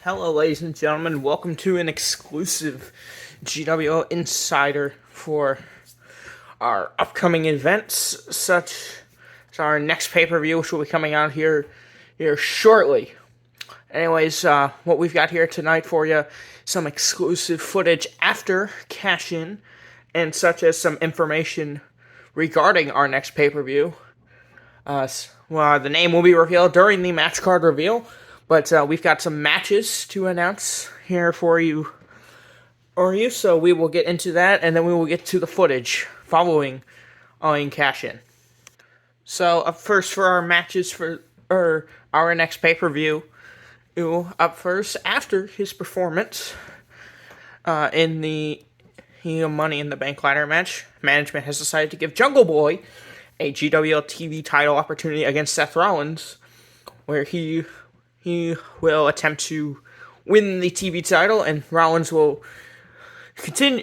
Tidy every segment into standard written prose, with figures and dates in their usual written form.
Hello, ladies and gentlemen. Welcome to an exclusive GWL Insider for our upcoming events, such as our next pay-per-view, which will be coming out here shortly. Anyways, what we've got here tonight for you, some exclusive footage after Cash In, and such as some information regarding our next pay-per-view. The name will be revealed during the match card reveal. But we've got some matches to announce here for you, so we will get into that, and then we will get to the footage following Cash In. So, up first for our matches for our next pay-per-view, up first, after his performance in the Money in the Bank ladder match, management has decided to give Jungle Boy a GWL TV title opportunity against Seth Rollins, where he will attempt to win the TV title, and Rollins will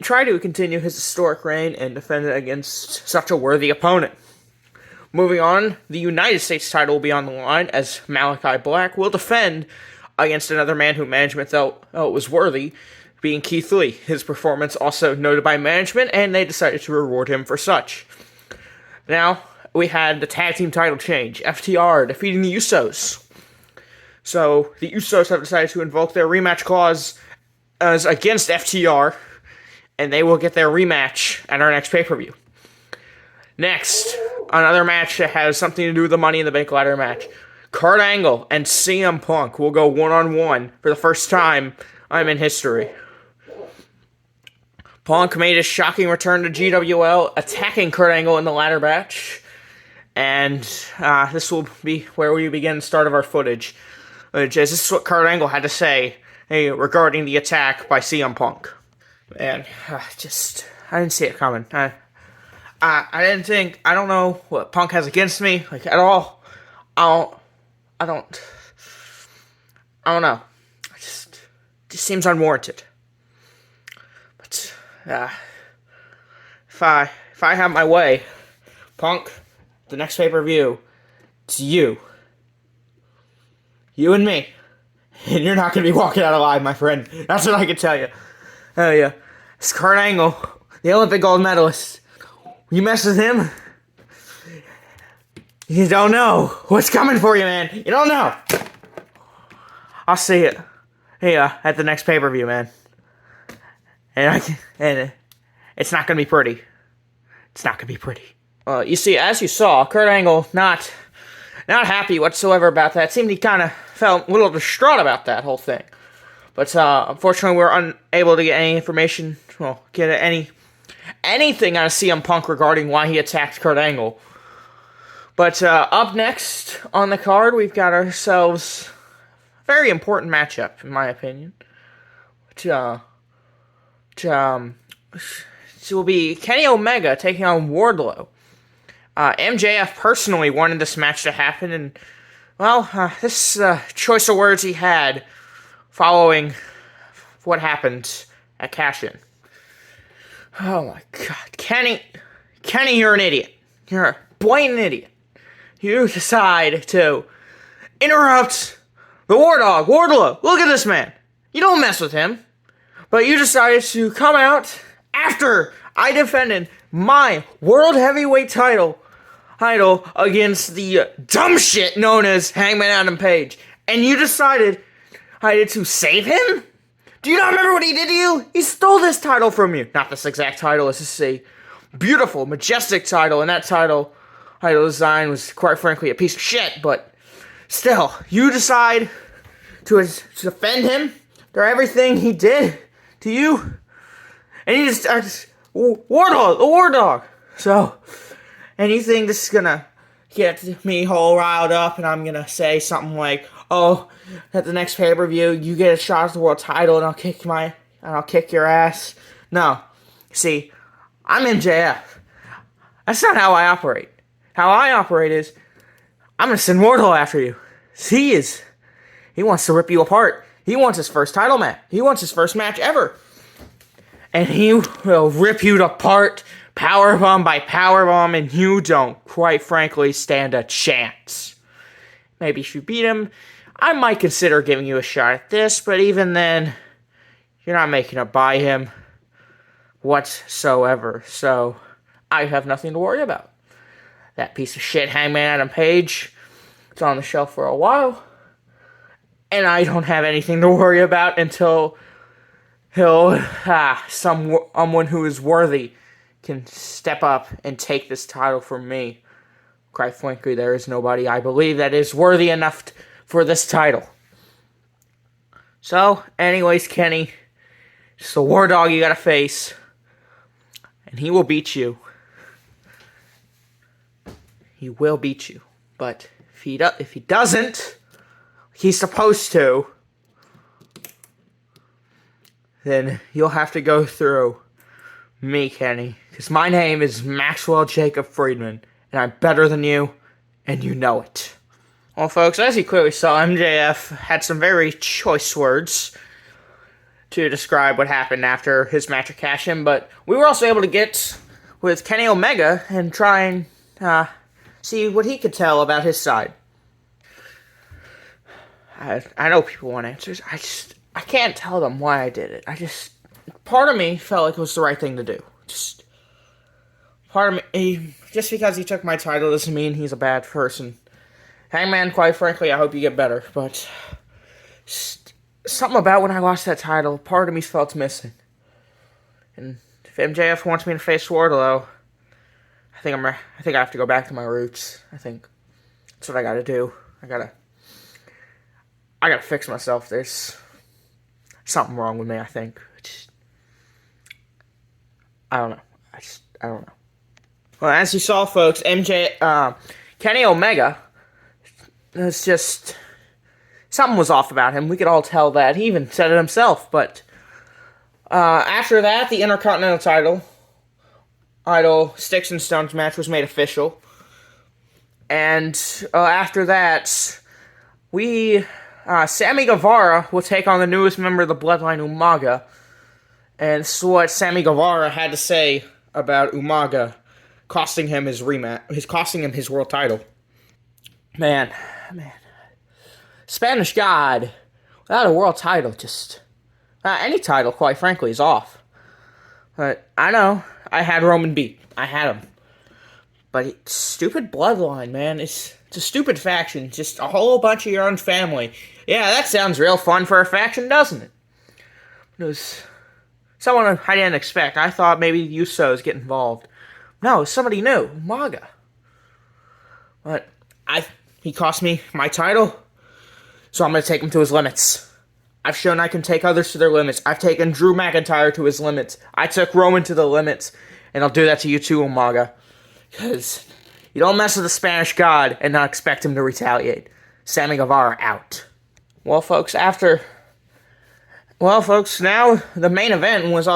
try to continue his historic reign and defend it against such a worthy opponent. Moving on, the United States title will be on the line, as Malachi Black will defend against another man who management felt was worthy, being Keith Lee. His performance also noted by management, and they decided to reward him for such. Now, we had the tag team title change. FTR defeating the Usos. So, the Usos have decided to invoke their rematch clause as against FTR, and they will get their rematch at our next pay-per-view. Next, another match that has something to do with the Money in the Bank ladder match. Kurt Angle and CM Punk will go one-on-one for the first time in history. Punk made a shocking return to GWL, attacking Kurt Angle in the ladder match, and this will be where we begin the start of our footage. This is what Kurt Angle had to say regarding the attack by CM Punk. And I didn't see it coming. I don't know what Punk has against me, at all. I don't know. It just seems unwarranted. But, if I have my way, Punk, the next pay-per-view, it's you. You and me. And you're not going to be walking out alive, my friend. That's what I can tell you. Oh, yeah. It's Kurt Angle, the Olympic gold medalist. You mess with him, you don't know what's coming for you, man. You don't know. I'll see it at the next pay-per-view, man. And it's not going to be pretty. It's not going to be pretty. You see, as you saw, Kurt Angle not happy whatsoever about that. It seemed he kind of felt a little distraught about that whole thing. But unfortunately, we were unable to get any information, anything out of CM Punk regarding why he attacked Kurt Angle. But up next on the card, we've got ourselves a very important matchup, in my opinion. Which will be Kenny Omega taking on Wardlow. MJF personally wanted this match to happen, and, this choice of words he had following what happened at Cash In. Oh my god. Kenny, you're an idiot. You're a blatant idiot. You decide to interrupt the War Dog, Wardlow. Look at this man. You don't mess with him. But you decided to come out after I defended my World Heavyweight title against the dumb shit known as Hangman Adam Page. And you decided to save him? Do you not remember what he did to you? He stole this title from you. Not this exact title. This is a beautiful, majestic title. And that title design was, quite frankly, a piece of shit. But still, you decide to defend him for everything he did to you. And you just the War Dog. So, and you think this is gonna get me all riled up, and I'm gonna say something like, "Oh, at the next pay-per-view, you get a shot at the world title, and I'll kick your ass." No, see, I'm MJF. That's not how I operate. How I operate is, I'm gonna send Wardlow after you. He wants to rip you apart. He wants his first title match. He wants his first match ever. And he will rip you apart, powerbomb by powerbomb, and you don't, quite frankly, stand a chance. Maybe if you beat him, I might consider giving you a shot at this, but even then, you're not making it by him whatsoever. So, I have nothing to worry about. That piece of shit Hangman Adam Page, it's on the shelf for a while. And I don't have anything to worry about until someone who is worthy can step up and take this title from me. Quite frankly, there is nobody I believe that is worthy enough for this title. So, anyways, Kenny, it's the War Dog you gotta face, and he will beat you. He will beat you, but if he doesn't, he's supposed to, then you'll have to go through me, Kenny, because my name is Maxwell Jacob Friedman, and I'm better than you, and you know it. Well, folks, as you clearly saw, MJF had some very choice words to describe what happened after his match at Cash In, but we were also able to get with Kenny Omega and try and see what he could tell about his side. I know people want answers. I can't tell them why I did it. Part of me felt like it was the right thing to do. Part of me, just because he took my title doesn't mean he's a bad person. Hangman, quite frankly, I hope you get better, but something about when I lost that title, part of me felt missing. And if MJF wants me to face Wardlow, I think I have to go back to my roots. I think that's what I gotta do. I gotta fix myself. There's something wrong with me, I think. I don't know. I don't know. Well, as you saw, folks, Kenny Omega, it's just, something was off about him. We could all tell that. He even said it himself. But after that, the Intercontinental title Sticks and Stones match was made official. And after that, Sammy Guevara will take on the newest member of the Bloodline, Umaga. And this is what Sammy Guevara had to say about Umaga costing him his world title. Man. Spanish God, without a world title, just any title, quite frankly, is off. But I know, I had Roman beat. I had him. But it's stupid Bloodline, man. It's a stupid faction. Just a whole bunch of your own family. Yeah, that sounds real fun for a faction, doesn't it? It was someone I didn't expect. I thought maybe the Usos get involved. No, somebody new. Umaga. But he cost me my title, so I'm going to take him to his limits. I've shown I can take others to their limits. I've taken Drew McIntyre to his limits. I took Roman to the limits, and I'll do that to you too, Umaga. Because you don't mess with the Spanish God and not expect him to retaliate. Sammy Guevara out. Well, folks, now the main event was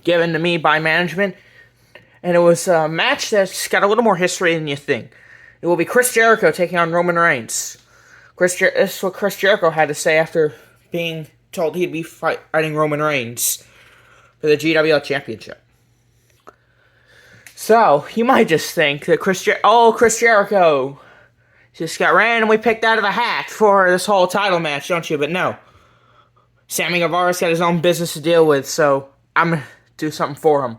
given to me by management, and it was a match that's got a little more history than you think. It will be Chris Jericho taking on Roman Reigns. This is what Chris Jericho had to say after being told he'd be fighting Roman Reigns for the GWL Championship. So, you might just think that Chris Jericho just got randomly picked out of a hat for this whole title match, don't you? But no. Sammy Guevara's got his own business to deal with, so I'm going to do something for him.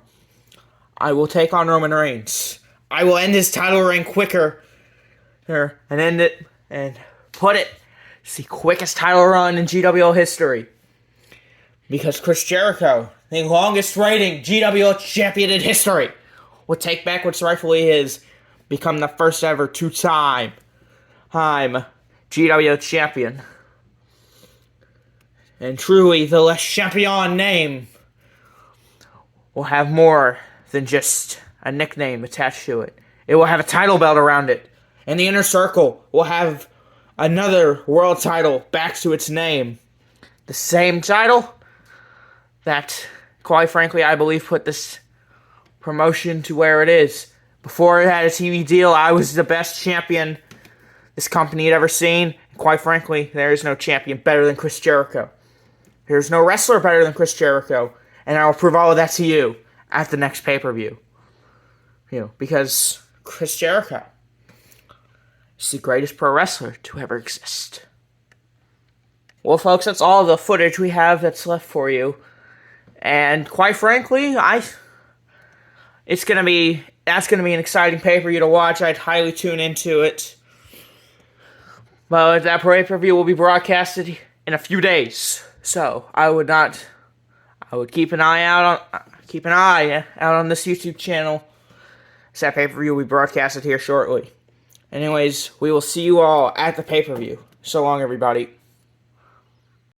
I will take on Roman Reigns. I will end his title reign quicker. And end it and put it. It's the quickest title run in GWL history. Because Chris Jericho, the longest reigning GWL champion in history, will take back what's rightfully his. Become the first ever two-time GWL champion. And truly, the Les Champion name will have more than just a nickname attached to it. It will have a title belt around it. And the Inner Circle will have another world title back to its name. The same title that, quite frankly, I believe put this promotion to where it is. Before it had a TV deal, I was the best champion this company had ever seen. Quite frankly, there is no champion better than Chris Jericho. There's no wrestler better than Chris Jericho. And I will prove all of that to you at the next pay-per-view. Because Chris Jericho He's the greatest pro wrestler to ever exist. Well, folks, that's all the footage we have that's left for you. And quite frankly, that's gonna be an exciting pay-per-view to watch. I'd highly tune into it. But that pay-per-view will be broadcasted in a few days, so I would keep an eye out on this YouTube channel. So that pay-per-view will be broadcasted here shortly. Anyways, we will see you all at the pay-per-view. So long, everybody.